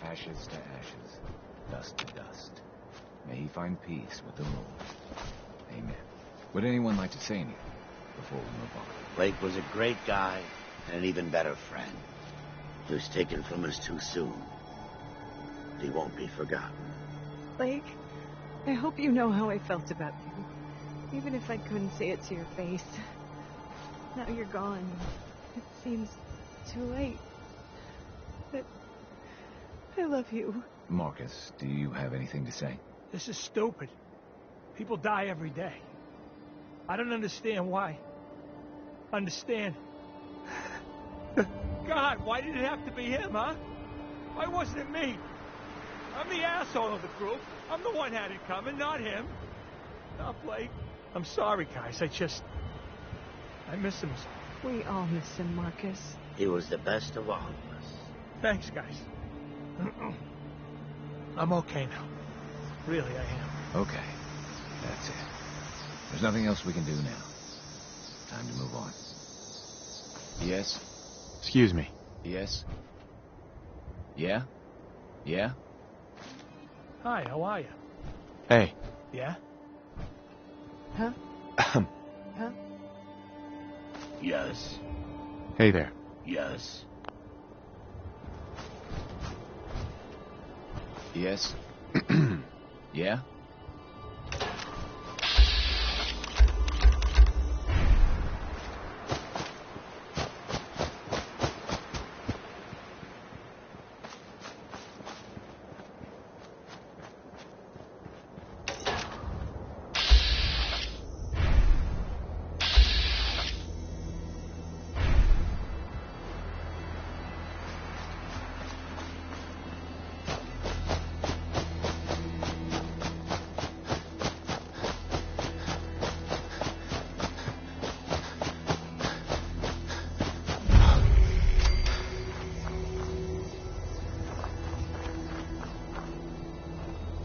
Ashes to ashes, dust to dust. May he find peace with the Lord. Amen. Would anyone like to say anything before we move on? Blake was a great guy and an even better friend. He was taken from us too soon. But he won't be forgotten. Blake, I hope you know how I felt about you. Even if I couldn't say it to your face. Now you're gone. It seems too late. But I love you. Marcus, do you have anything to say? This is stupid. People die every day. I don't understand why. Understand? God, why did it have to be him, huh? Why wasn't it me? I'm the asshole of the group. I'm the one had it coming, not him. Not Blake. I'm sorry, guys. I miss him. We all miss him, Marcus. He was the best of all of us. Thanks, guys. I'm okay now. Really, I am. Okay. That's it. There's nothing else we can do now. Time to move on. Yes? Excuse me. Yes? Yeah? Yeah? Hi, how are you? Hey. Yeah? Huh? Huh? Yes. Hey there. Yes. Yes? Yeah?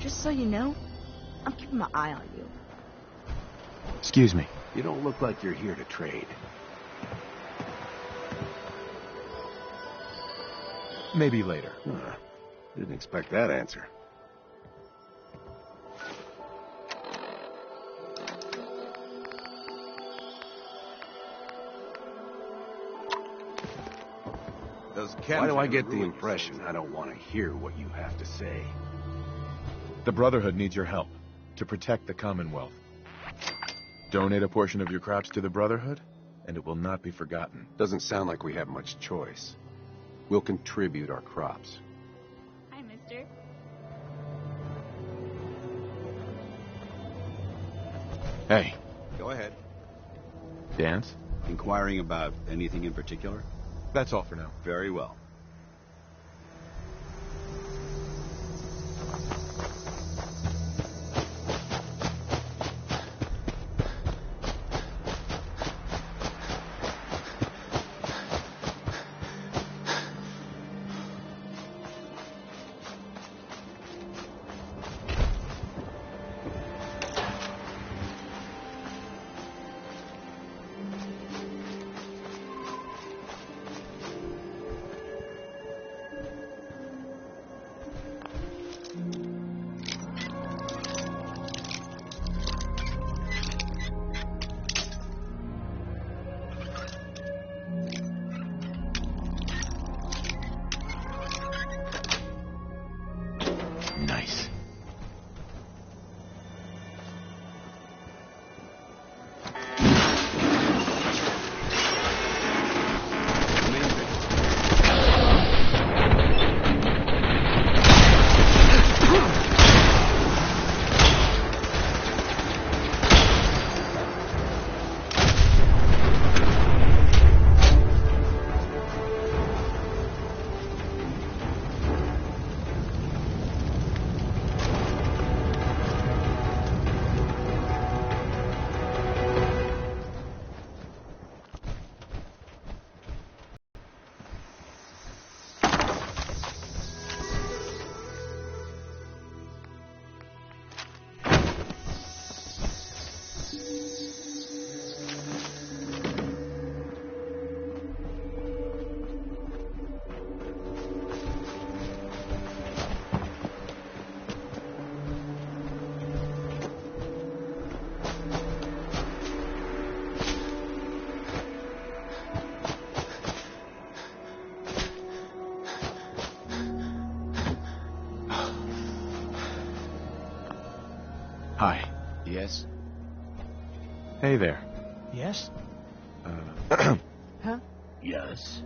Just so you know, I'm keeping my eye on you. Excuse me. You don't look like you're here to trade. Maybe later. Didn't expect that answer. Why do I get the impression I don't want to hear what you have to say? The Brotherhood needs your help to protect the Commonwealth. Donate a portion of your crops to the Brotherhood, and it will not be forgotten. Doesn't sound like we have much choice. We'll contribute our crops. Hi, mister. Hey, Go ahead. dance? Inquiring about anything in particular? That's all for now. Very well. Nice. Hi. Yes? Hey there. Yes? Huh? Yes.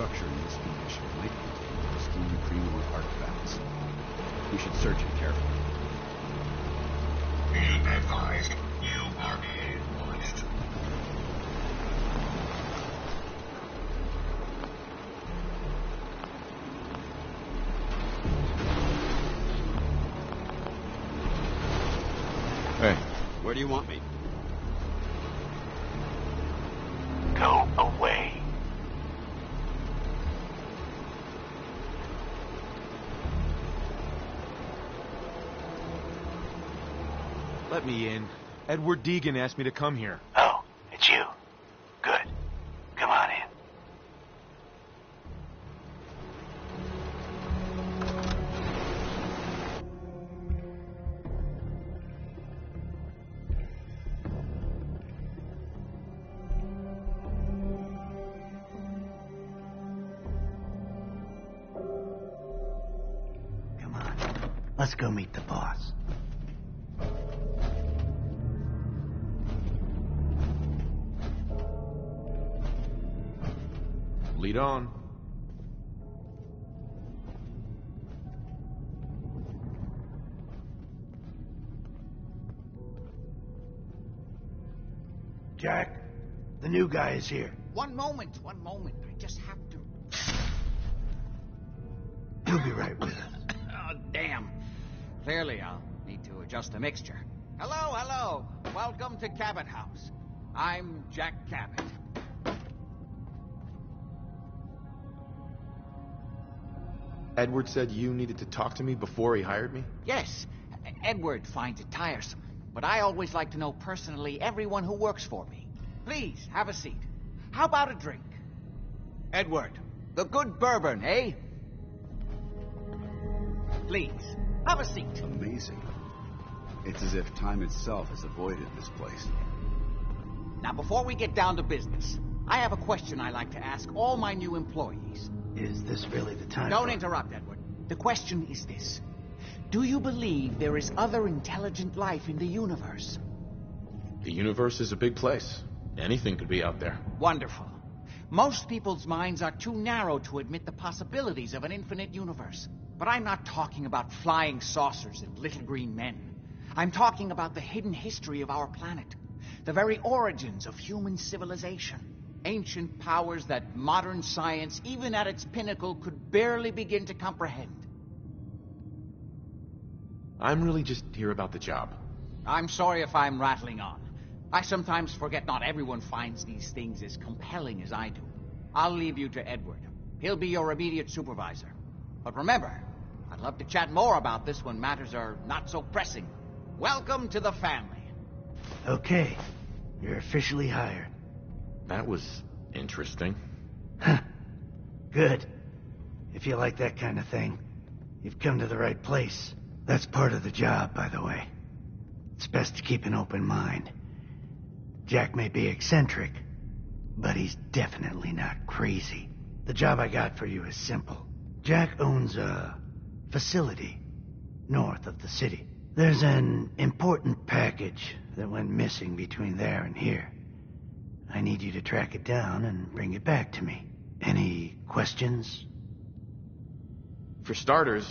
structure in this condition might contain pristine pre-war artifacts. We should search it carefully. Be advised, you are being watched. Hey, Where do you want me? Go away. let me in. Edward Deegan asked me to come here. Oh, it's you. Good. Come on in. Come on. Let's go meet the boss. Lead on. Jack, the new guy is here. One moment. I just have to... He'll be right with us. Oh, damn. Clearly, I'll need to adjust the mixture. Hello. Welcome to Cabot House. I'm Jack Cabot. Edward said you needed to talk to me before he hired me? Yes, Edward finds it tiresome, but I always like to know personally everyone who works for me. Please, have a seat. How about a drink? Edward, the good bourbon, eh? Please, have a seat. Amazing. It's as if time itself has avoided this place. Now, before we get down to business, I have a question I like to ask all my new employees. Is this really the time? Don't interrupt, Edward. The question is this. Do you believe there is other intelligent life in the universe? The universe is a big place. Anything could be out there. Wonderful. Most people's minds are too narrow to admit the possibilities of an infinite universe. But I'm not talking about flying saucers and little green men. I'm talking about the hidden history of our planet. The very origins of human civilization. Ancient powers that modern science, even at its pinnacle, could barely begin to comprehend. I'm really just here about the job. I'm sorry if I'm rattling on. I sometimes forget not everyone finds these things as compelling as I do. I'll leave you to Edward. He'll be your immediate supervisor. But remember, I'd love to chat more about this when matters are not so pressing. Welcome to the family. Okay, you're officially hired. That was interesting. Huh. Good. If you like that kind of thing, you've come to the right place. That's part of the job, by the way. It's best to keep an open mind. Jack may be eccentric, but he's definitely not crazy. The job I got for you is simple. Jack owns a facility north of the city. There's an important package that went missing between there and here. I need you to track it down and bring it back to me. Any questions? For starters,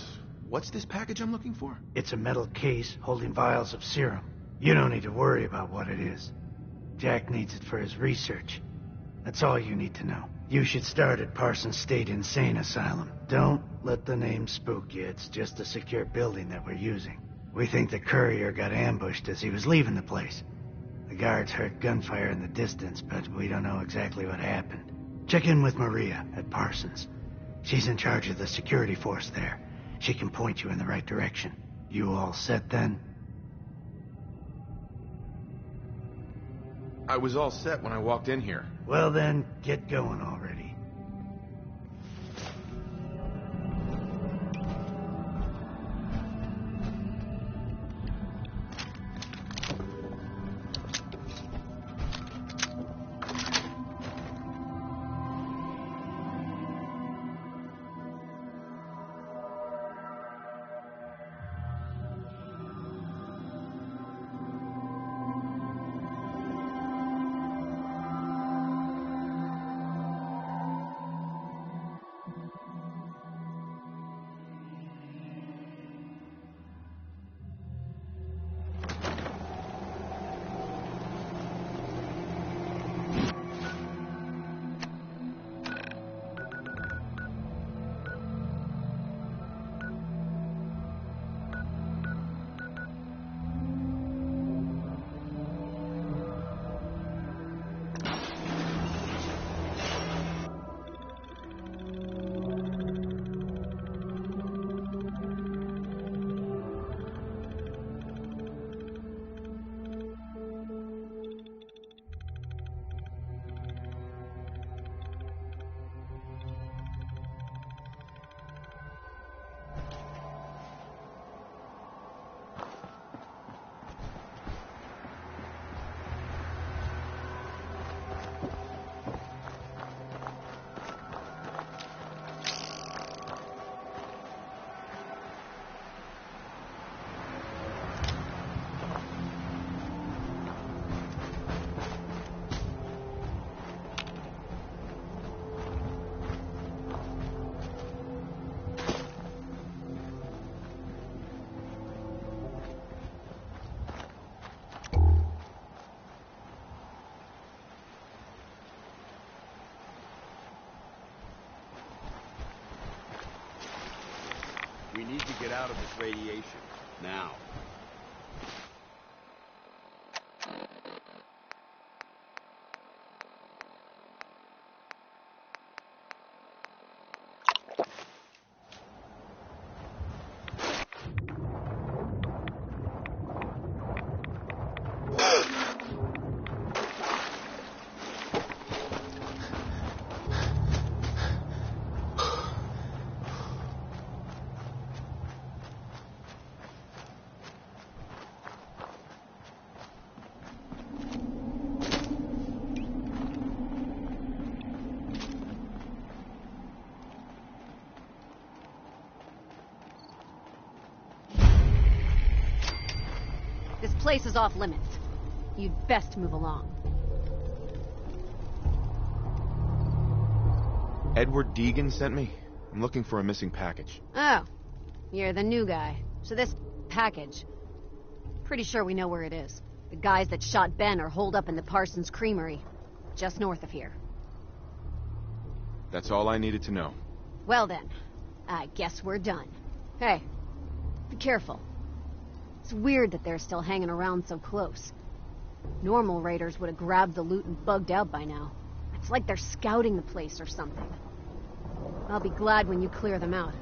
what's this package I'm looking for? It's a metal case holding vials of serum. You don't need to worry about what it is. Jack needs it for his research. That's all you need to know. You should start at Parsons State Insane Asylum. Don't let the name spook you. It's just a secure building that we're using. We think the courier got ambushed as he was leaving the place. The guards heard gunfire in the distance, but we don't know exactly what happened. Check in with Maria at Parsons. She's in charge of the security force there. She can point you in the right direction. You all set then? I was all set when I walked in here. Well then, get going already. We need to get out of this radiation. Now. This place is off limits. You'd best move along. Edward Deegan sent me. I'm looking for a missing package. Oh, you're the new guy. So this package, pretty sure we know where it is. The guys that shot Ben are holed up in the Parsons Creamery, just north of here. That's all I needed to know. Well then, I guess we're done. Hey, be careful. It's weird that they're still hanging around so close. Normal raiders would have grabbed the loot and bugged out by now. It's like they're scouting the place or something. I'll be glad when you clear them out.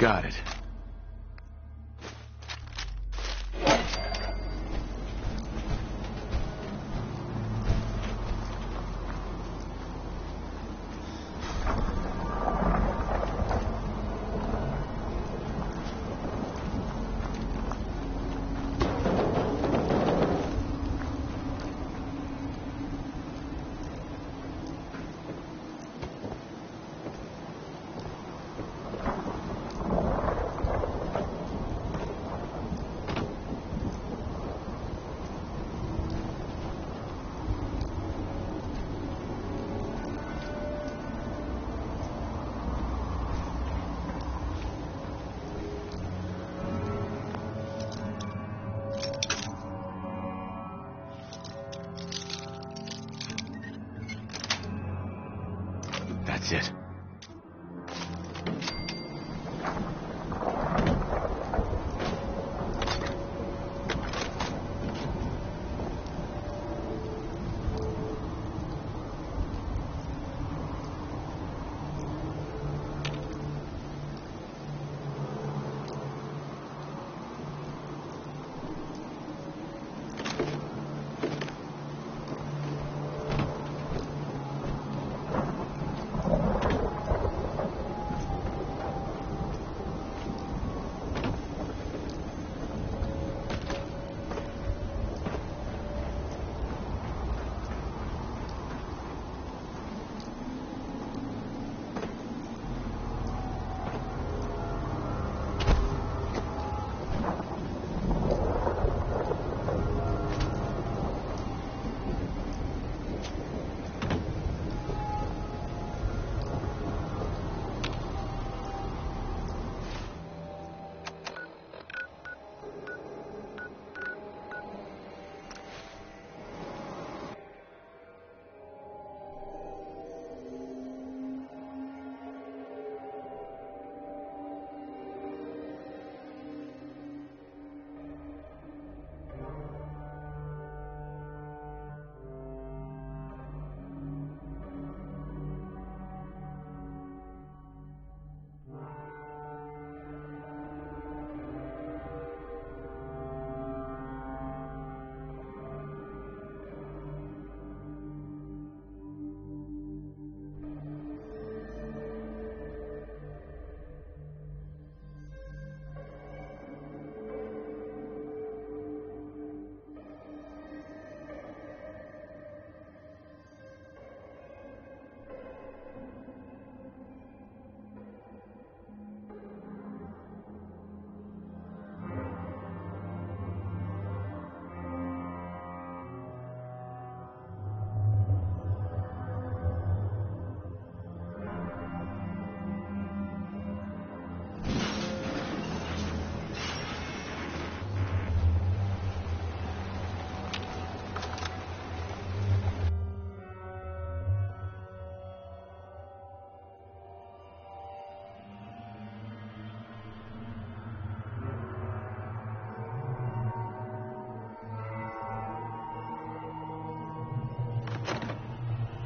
Got it. That's it.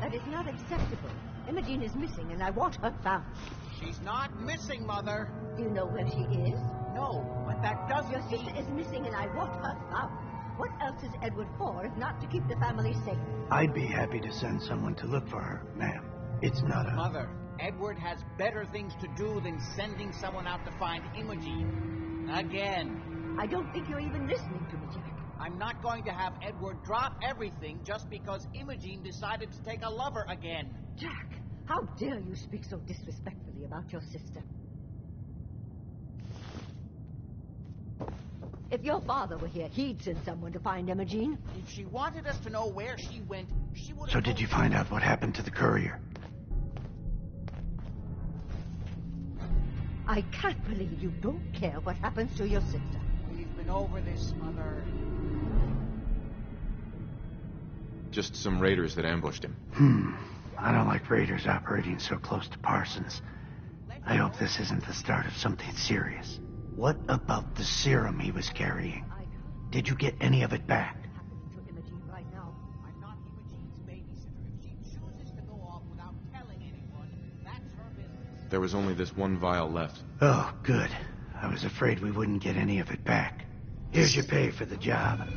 That is not acceptable. Imogene is missing, and I want her found. She's not missing, Mother. Do you know where she is? No, but that doesn't Your sister is missing, and I want her found. What else is Edward for, if not to keep the family safe? I'd be happy to send someone to look for her, ma'am. It's not a... Mother, Edward has better things to do than sending someone out to find Imogene. Again. I don't think you're even listening to me, Jack. I'm not going to have Edward drop everything just because Imogene decided to take a lover again. Jack, how dare you speak so disrespectfully about your sister? If your father were here, he'd send someone to find Imogene. If she wanted us to know where she went, she would have... So did you find out what happened to the courier? I can't believe you don't care what happens to your sister. We've been over this, Mother. Just some raiders that ambushed him. I don't like raiders operating so close to Parsons. I hope this isn't the start of something serious. What about the serum he was carrying? Did you get any of it back? To Imogene right now. I'm not Imogene's babysitter. If she chooses to go off without telling anyone, that's her business. There was only this one vial left. Oh, good. I was afraid we wouldn't get any of it back. Here's your pay for the job.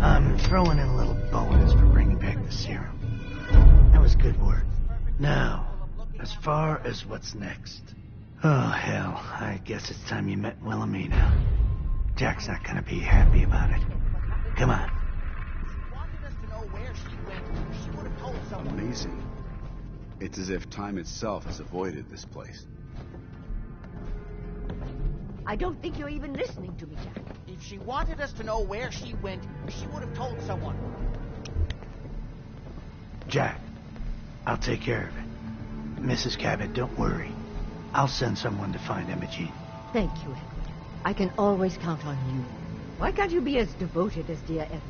I'm throwing in a little bonus for bringing back the serum. That was good work. Now, as far as what's next. Oh, hell. I guess it's time you met Wilhelmina. Jack's not gonna be happy about it. Come on. Amazing. It's as if time itself has avoided this place. I don't think you're even listening to me, Jack. If she wanted us to know where she went, she would have told someone. Jack, I'll take care of it. Mrs. Cabot, don't worry. I'll send someone to find Imogene. Thank you, Edward. I can always count on you. Why can't you be as devoted as dear Edward?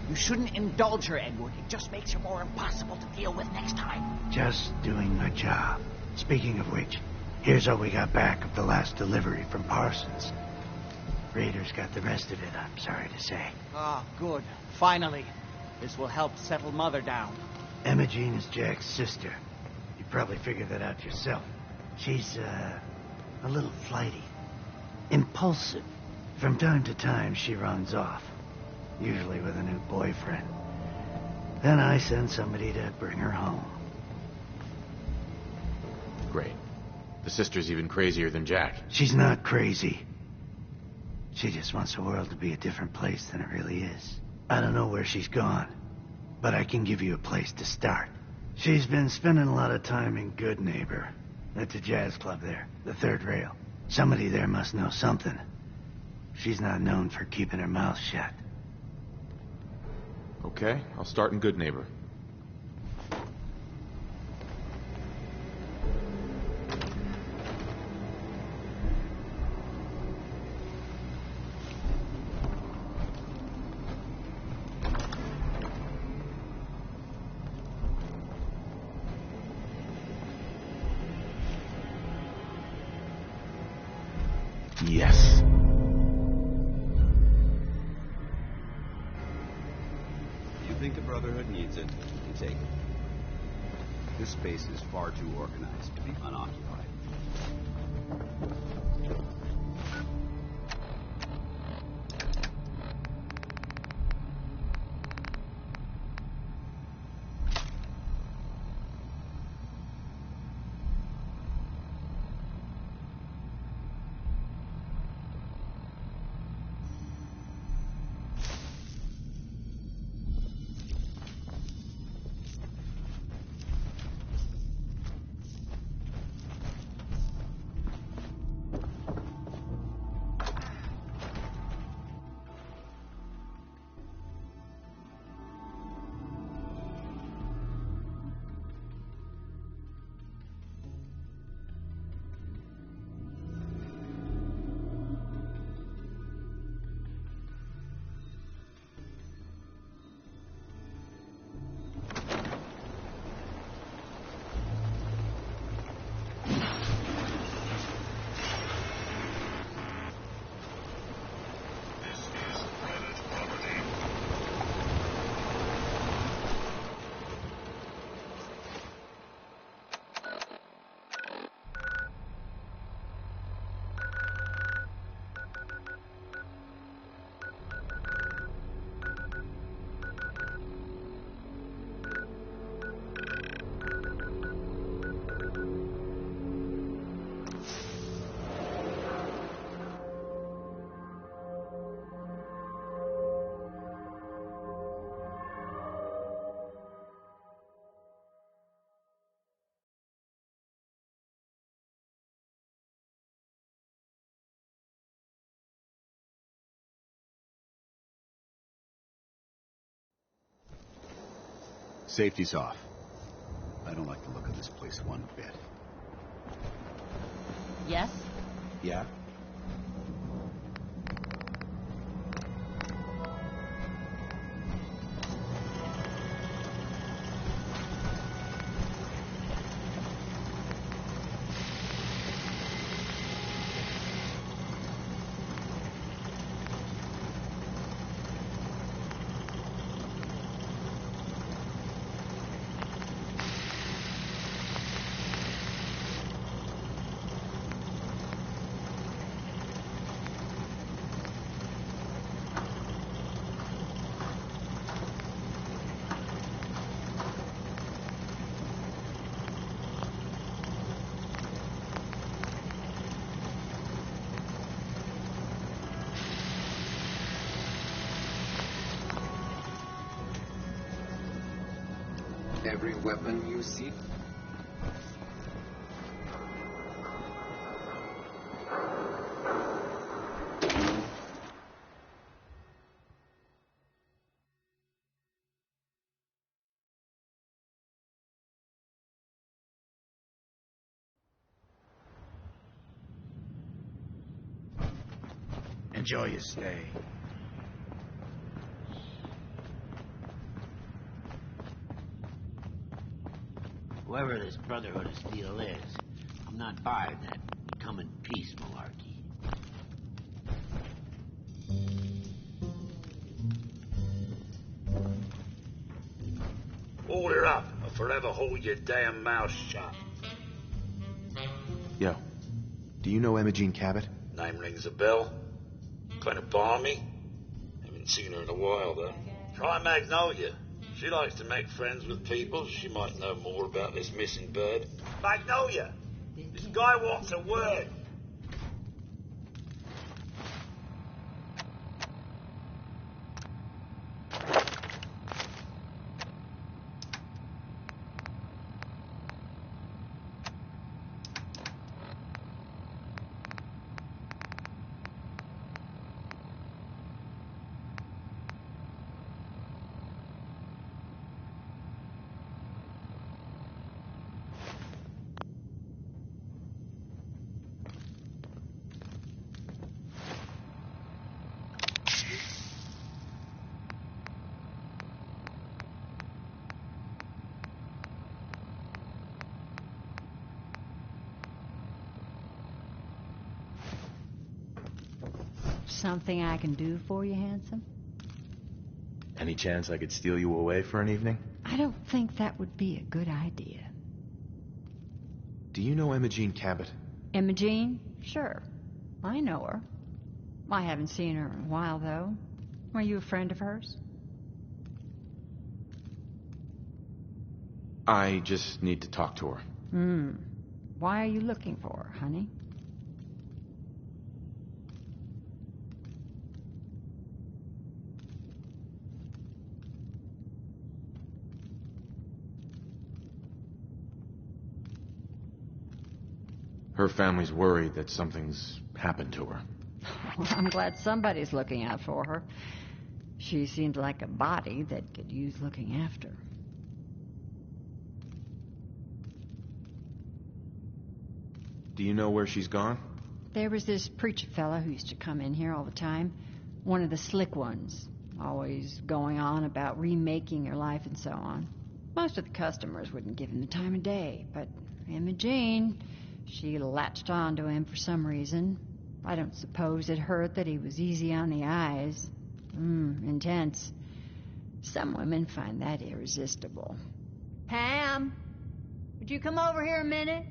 You shouldn't indulge her, Edward. It just makes her more impossible to deal with next time. Just doing my job. Speaking of which, here's all we got back of the last delivery from Parsons. Raiders got the rest of it, I'm sorry to say. Ah, good. Finally. This will help settle Mother down. Imogene is Jack's sister. You probably figured that out yourself. She's, a little flighty. Impulsive. From time to time, she runs off. Usually with a new boyfriend. Then I send somebody to bring her home. Great. The sister's even crazier than Jack. She's not crazy. She just wants the world to be a different place than it really is. I don't know where she's gone, but I can give you a place to start. She's been spending a lot of time in Good Neighbor, at the jazz club there, the third rail. Somebody there must know something. She's not known for keeping her mouth shut. Okay, I'll start in Good Neighbor. Yes. You think the Brotherhood needs it, you take it. This space is far too organized to be unoccupied. Safety's off. I don't like the look of this place one bit. Yes? Yeah? every weapon you see? Enjoy your stay. Whoever this Brotherhood of Steel is, I'm not buying that come in peace malarkey. Order up, or forever hold your damn mouth shut. Yo, do you know Imogene Cabot? Name rings a bell. Kind of balmy. Haven't seen her in a while, though. Try Magnolia. She likes to make friends with people. She might know more about this missing bird. Magnolia! This guy wants a word. Something I can do for you, handsome? Any chance I could steal you away for an evening? I don't think that would be a good idea. Do you know Imogene Cabot? Imogene? Sure. I know her. I haven't seen her in a while, though. Are you a friend of hers? I just need to talk to her. Why are you looking for her, honey? Her family's worried that something's happened to her. Well, I'm glad somebody's looking out for her. She seems like a body that could use looking after. Do you know where she's gone? There was this preacher fella who used to come in here all the time. One of the slick ones. Always going on about remaking her life and so on. Most of the customers wouldn't give him the time of day, but Imogene, she latched on to him for some reason. I don't suppose it hurt that he was easy on the eyes. Intense. Some women find that irresistible. Pam, would you come over here a minute?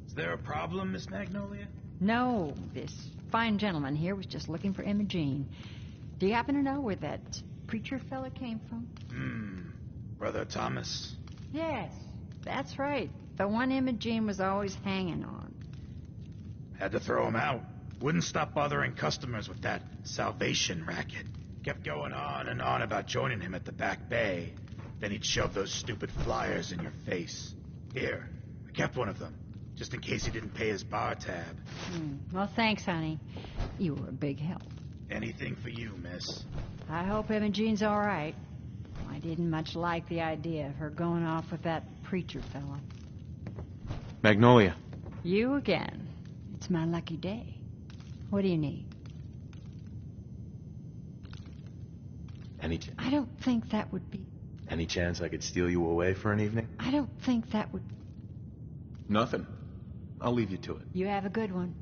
Is there a problem, Miss Magnolia? No, this fine gentleman here was just looking for Imogene. Do you happen to know where that preacher fella came from? Brother Thomas? Yes, that's right. The one Imogene was always hanging on. Had to throw him out. Wouldn't stop bothering customers with that salvation racket. Kept going on and on about joining him at the back bay. Then he'd shove those stupid flyers in your face. Here, I kept one of them, just in case he didn't pay his bar tab. Well, thanks, honey. You were a big help. Anything for you, miss. I hope Imogene's all right. I didn't much like the idea of her going off with that preacher fella. Magnolia. You again. It's my lucky day. What do you need? I don't think that would be... Any chance I could steal you away for an evening? I don't think that would... Nothing. I'll leave you to it. You have a good one.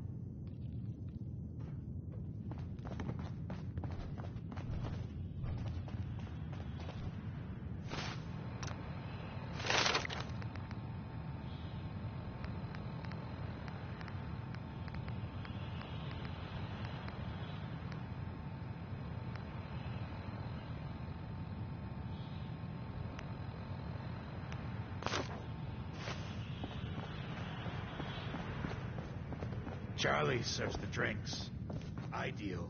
Charlie serves the drinks. Ideal.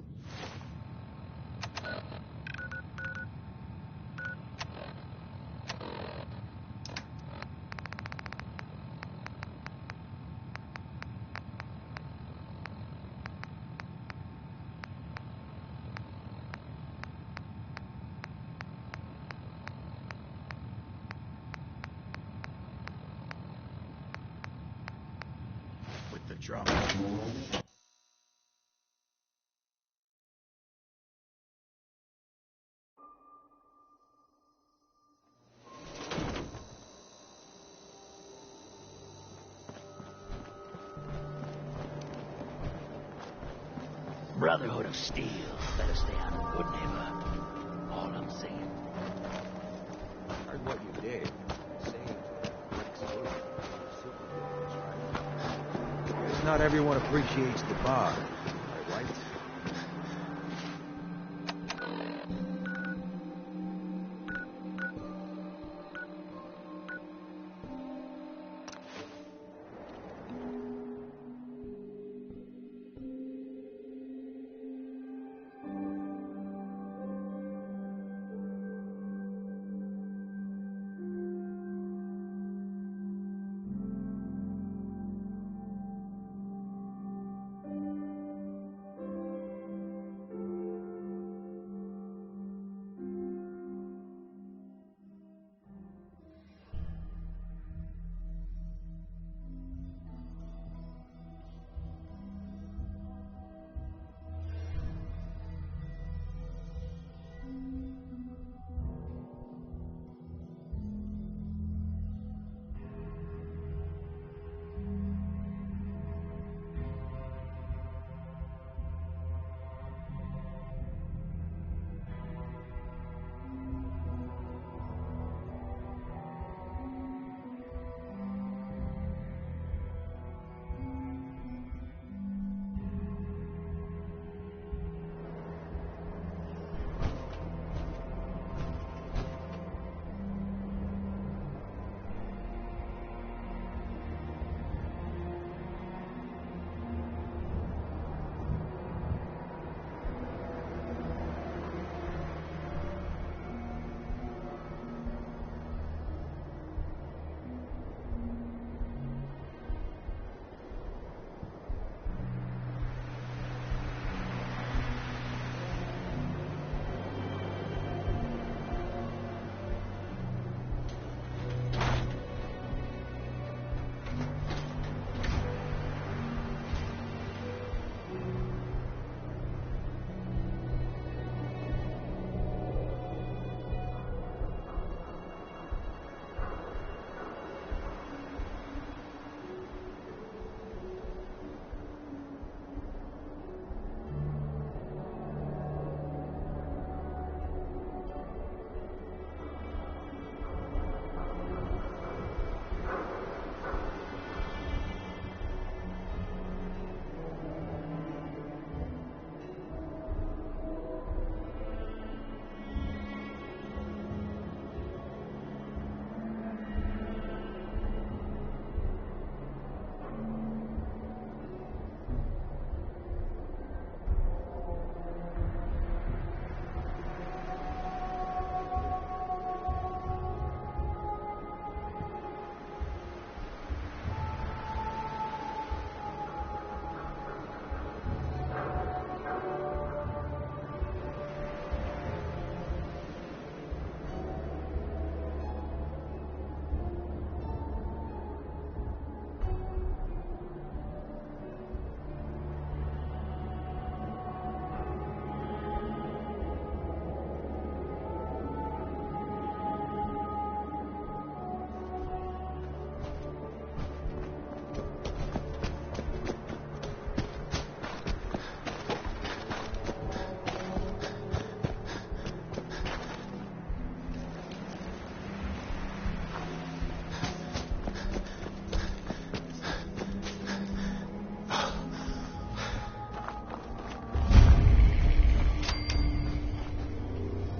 drum. Brotherhood of Steel. Better stay on him, good neighbor. All I'm saying. Heard what you did. Saying what exposure. Right? Guess not everyone appreciates the bar. Am I right?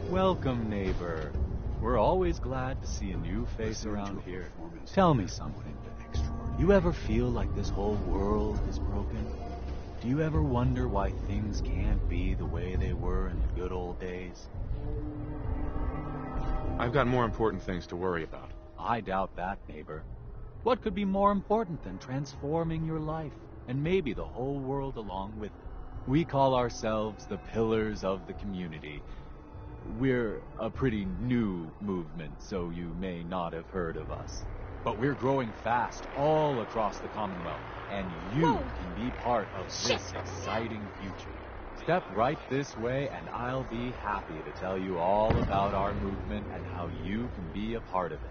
Welcome, neighbor. We're always glad to see a new face around here. Tell me something. You ever feel like this whole world is broken? Do you ever wonder why things can't be the way they were in the good old days? I've got more important things to worry about. I doubt that, neighbor. What could be more important than transforming your life, and maybe the whole world along with it? We call ourselves the Pillars of the Community. We're a pretty new movement, so you may not have heard of us. But we're growing fast all across the Commonwealth, and you can be part of this exciting future. Step right this way, and I'll be happy to tell you all about our movement and how you can be a part of it.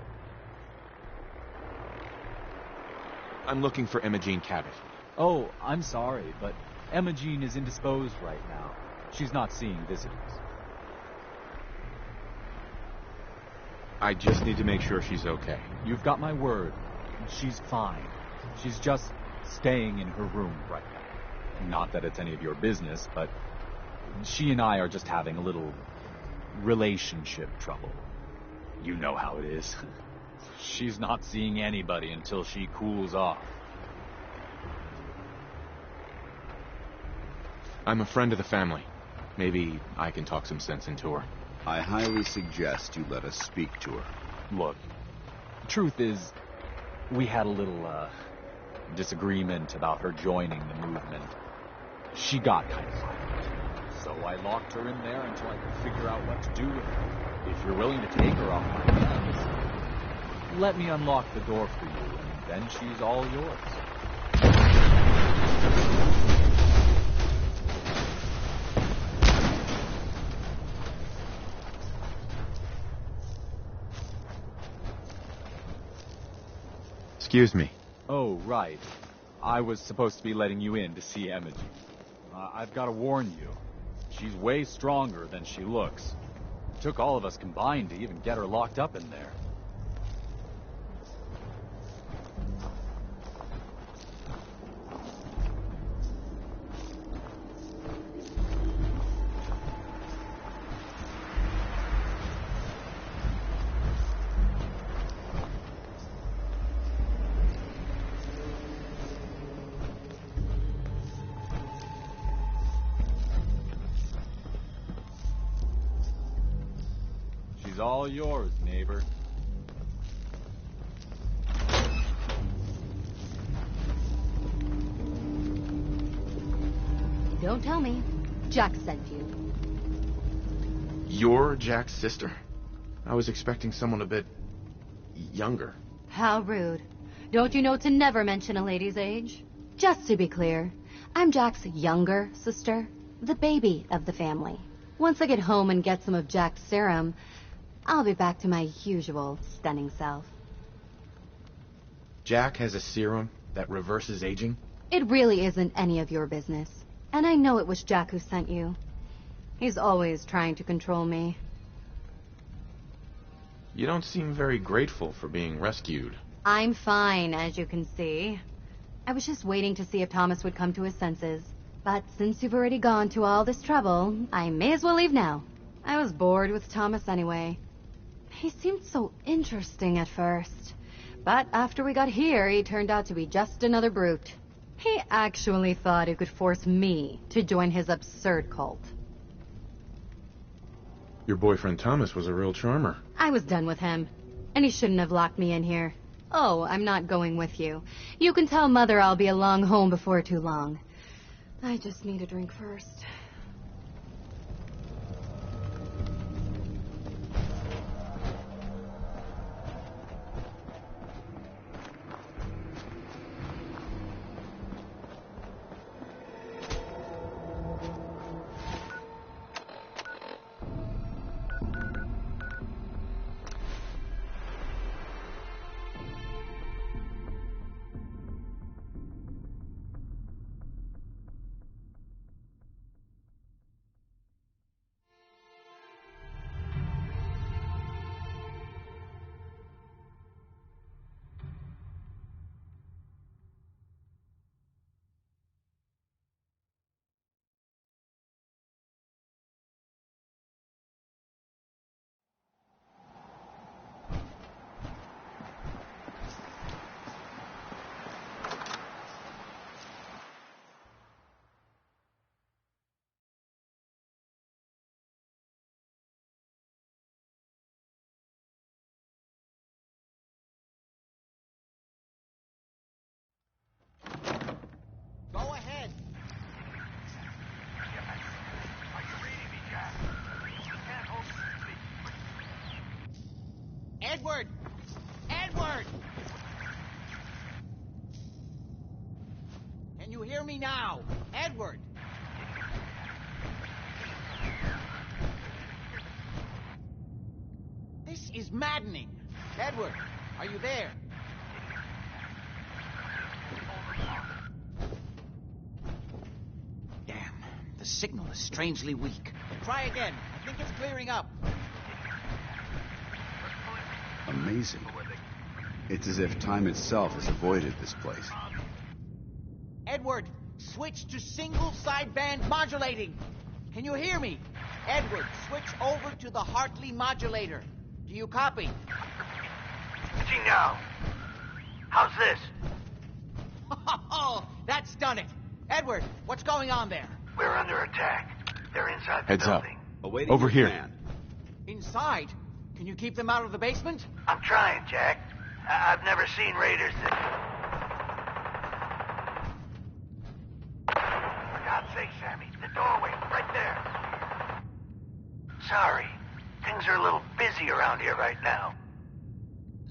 I'm looking for Emma Jean Cabot. Oh, I'm sorry, but Emma Jean is indisposed right now. She's not seeing visitors. I just need to make sure she's okay. You've got my word. She's fine. She's just staying in her room right now. Not that it's any of your business, but she and I are just having a little relationship trouble. You know how it is. She's not seeing anybody until she cools off. I'm a friend of the family. Maybe I can talk some sense into her. I highly suggest you let us speak to her. Look, the truth is, we had a little, disagreement about her joining the movement. She got kind of violent, so I locked her in there until I could figure out what to do with her. If you're willing to take her off my hands, let me unlock the door for you, and then she's all yours. Excuse me. Oh, right. I was supposed to be letting you in to see Emma Jean. I've got to warn you. She's way stronger than she looks. It took all of us combined to even get her locked up in there. She's all yours, neighbor. Don't tell me. Jack sent you. You're Jack's sister? I was expecting someone a bit younger. How rude. Don't you know to never mention a lady's age? Just to be clear, I'm Jack's younger sister, the baby of the family. Once I get home and get some of Jack's serum, I'll be back to my usual stunning self. Jack has a serum that reverses aging? It really isn't any of your business. And I know it was Jack who sent you. He's always trying to control me. You don't seem very grateful for being rescued. I'm fine, as you can see. I was just waiting to see if Thomas would come to his senses. But since you've already gone to all this trouble, I may as well leave now. I was bored with Thomas anyway. He seemed so interesting at first. But after we got here, he turned out to be just another brute. He actually thought he could force me to join his absurd cult. Your boyfriend Thomas was a real charmer. I was done with him, and he shouldn't have locked me in here. Oh, I'm not going with you. You can tell Mother I'll be along home before too long. I just need a drink first. Go ahead. Are you reading me, Jack? You can't hold me. Edward! Edward! you hear me now? Edward! This is maddening. Edward, are you there? Damn, the signal is strangely weak. Try again. I think it's clearing up. Amazing. It's as if time itself has avoided this place. Edward, switch to single sideband modulating. Can you hear me? Edward, switch over to the Hartley modulator. Do you copy? Switching now. How's this? Oh, that's done it. Edward, what's going on there? We're under attack. They're inside the Heads up. building. Awaiting Over your here. command. Inside? Can you keep them out of the basement? I'm trying, Jack. I've never seen raiders that... For God's sake, Sammy, the doorway, right there. Sorry. Things are a little busy around here right now.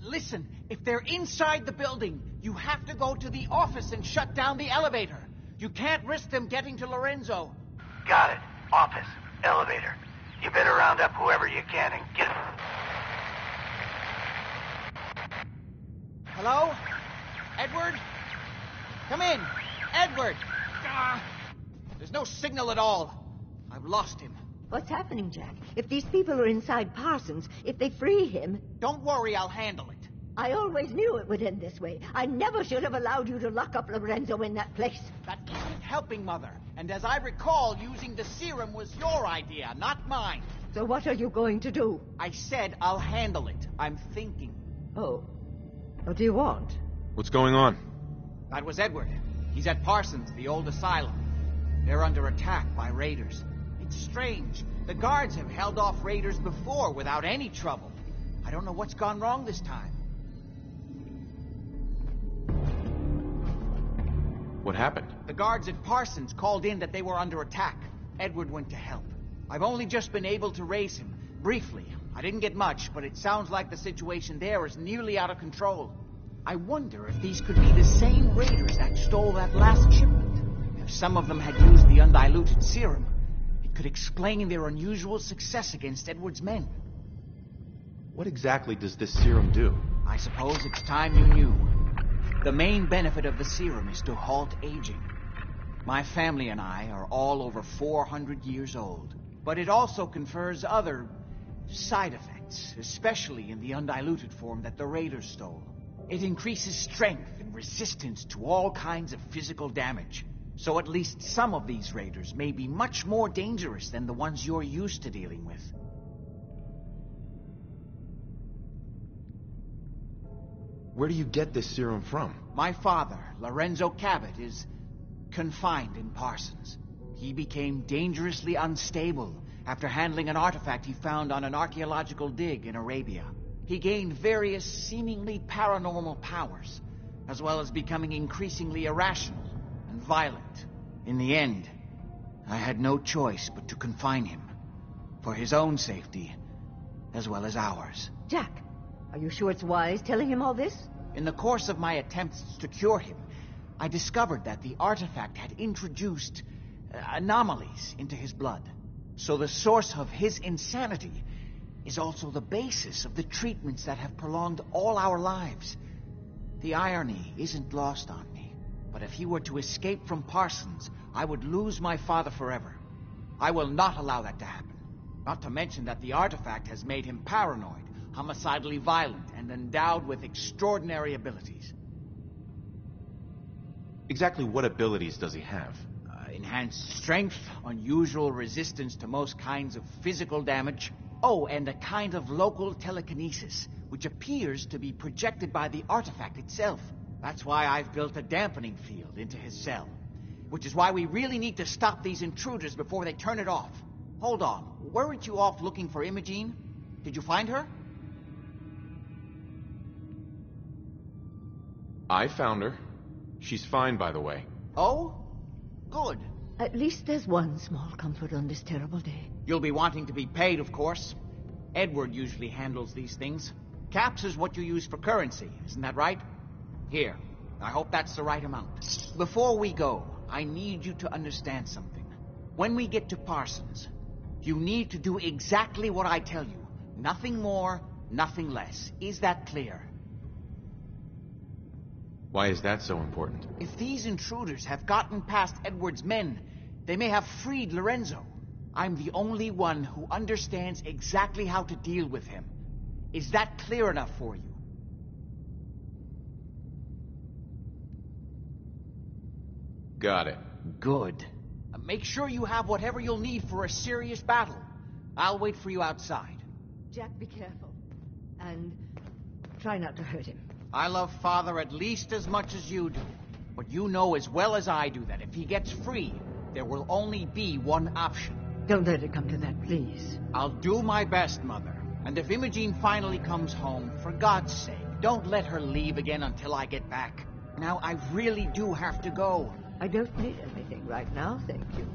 Listen, if they're inside the building, you have to go to the office and shut down the elevator. You can't risk them getting to Lorenzo. Got it. Office. Elevator. You better round up whoever you can and get... Hello? Edward? Come in. Edward! There's no signal at all. I've lost him. What's happening, Jack? If these people are inside Parsons, if they free him... Don't worry, I'll handle it. I always knew it would end this way. I never should have allowed you to lock up Lorenzo in that place. That isn't helping, Mother. And as I recall, using the serum was your idea, not mine. So what are you going to do? I said I'll handle it. I'm thinking. Oh. What do you want? What's going on? That was Edward. He's at Parsons, the old asylum. They're under attack by raiders. It's strange. The guards have held off raiders before without any trouble. I don't know what's gone wrong this time. What happened? The guards at Parsons called in that they were under attack. Edward went to help. I've only just been able to raise him. Briefly. I didn't get much, but it sounds like the situation there is nearly out of control. I wonder if these could be the same raiders that stole that last shipment. If some of them had used the undiluted serum, it could explain their unusual success against Edward's men. What exactly does this serum do? I suppose it's time you knew. The main benefit of the serum is to halt aging. My family and I are all over 400 years old. But it also confers other side effects, especially in the undiluted form that the raiders stole. It increases strength and resistance to all kinds of physical damage. So at least some of these raiders may be much more dangerous than the ones you're used to dealing with. Where do you get this serum from? My father, Lorenzo Cabot, is confined in Parsons. He became dangerously unstable after handling an artifact he found on an archaeological dig in Arabia. He gained various seemingly paranormal powers, as well as becoming increasingly irrational and violent. In the end, I had no choice but to confine him, for his own safety, as well as ours. Jack, are you sure it's wise telling him all this? In the course of my attempts to cure him, I discovered that the artifact had introduced anomalies into his blood. So the source of his insanity is also the basis of the treatments that have prolonged all our lives. The irony isn't lost on me, but if he were to escape from Parsons, I would lose my father forever. I will not allow that to happen. Not to mention that the artifact has made him paranoid, homicidally violent, and endowed with extraordinary abilities. Exactly what abilities does he have? Enhanced strength, unusual resistance to most kinds of physical damage. Oh, and a kind of local telekinesis, which appears to be projected by the artifact itself. That's why I've built a dampening field into his cell. Which is why we really need to stop these intruders before they turn it off. Hold on, weren't you off looking for Imogene? Did you find her? I found her. She's fine, by the way. Oh? Good. At least there's one small comfort on this terrible day. You'll be wanting to be paid, of course. Edward usually handles these things. Caps is what you use for currency, isn't that right? Here, I hope that's the right amount. Before we go, I need you to understand something. When we get to Parsons, you need to do exactly what I tell you. Nothing more, nothing less. Is that clear? Why is that so important? If these intruders have gotten past Edward's men, they may have freed Lorenzo. I'm the only one who understands exactly how to deal with him. Is that clear enough for you? Got it. Good. Make sure you have whatever you'll need for a serious battle. I'll wait for you outside. Jack, be careful. And try not to hurt him. I love Father at least as much as you do. But you know as well as I do that if he gets free, there will only be one option. Don't let it come to that, please. I'll do my best, Mother. And if Imogene finally comes home, for God's sake, don't let her leave again until I get back. Now, I really do have to go. I don't need anything right now, thank you.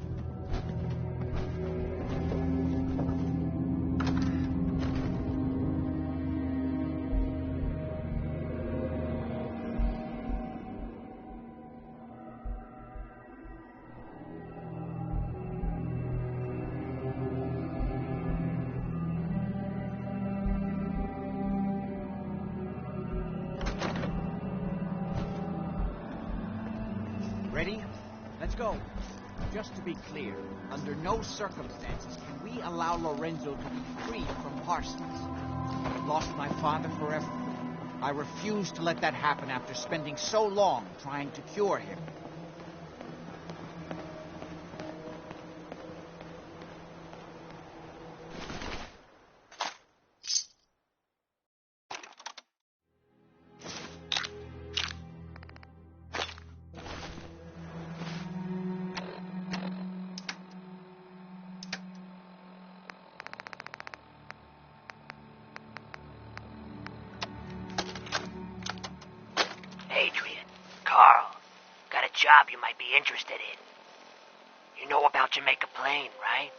Ready? Let's go. Just to be clear, under no circumstances can we allow Lorenzo to be free from Parsons. I've lost my father forever. I refuse to let that happen after spending so long trying to cure him. Adrian, Carl, got a job you might be interested in. You know about Jamaica Plain, right?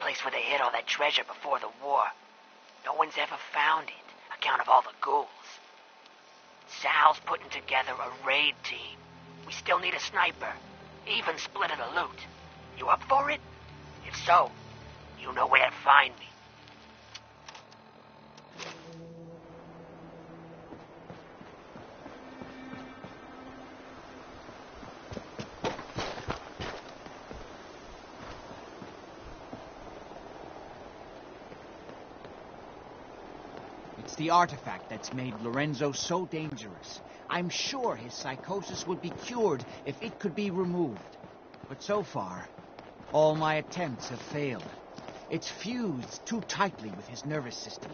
Place where they hid all that treasure before the war. No one's ever found it, account of all the ghouls. Sal's putting together a raid team. We still need a sniper, even splitting the loot. You up for it? If so, you know where to find me. It's the artifact that's made Lorenzo so dangerous. I'm sure his psychosis would be cured if it could be removed. But so far, all my attempts have failed. It's fused too tightly with his nervous system.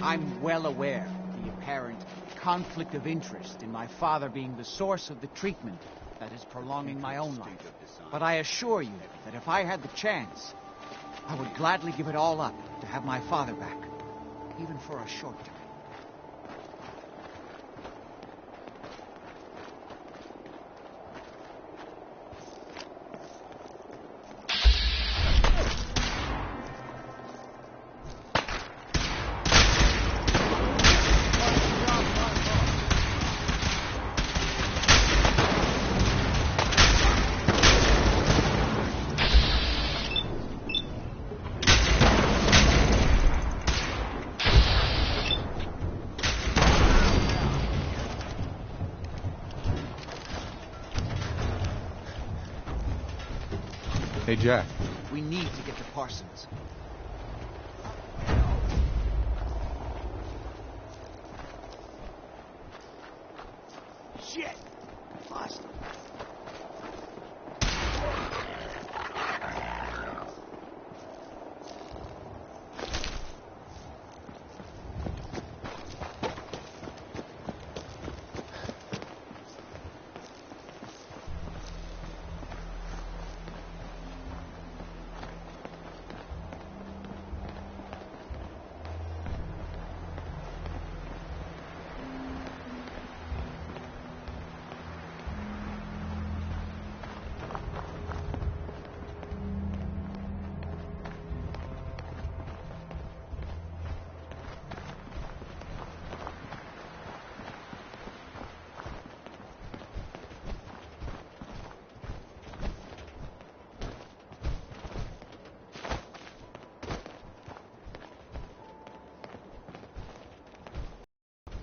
I'm well aware of the apparent conflict of interest in my father being the source of the treatment that is prolonging my own life. But I assure you that if I had the chance, I would gladly give it all up to have my father back, even for a short time. Hey, Jack. We need to get to Parsons. Shit! Lost him.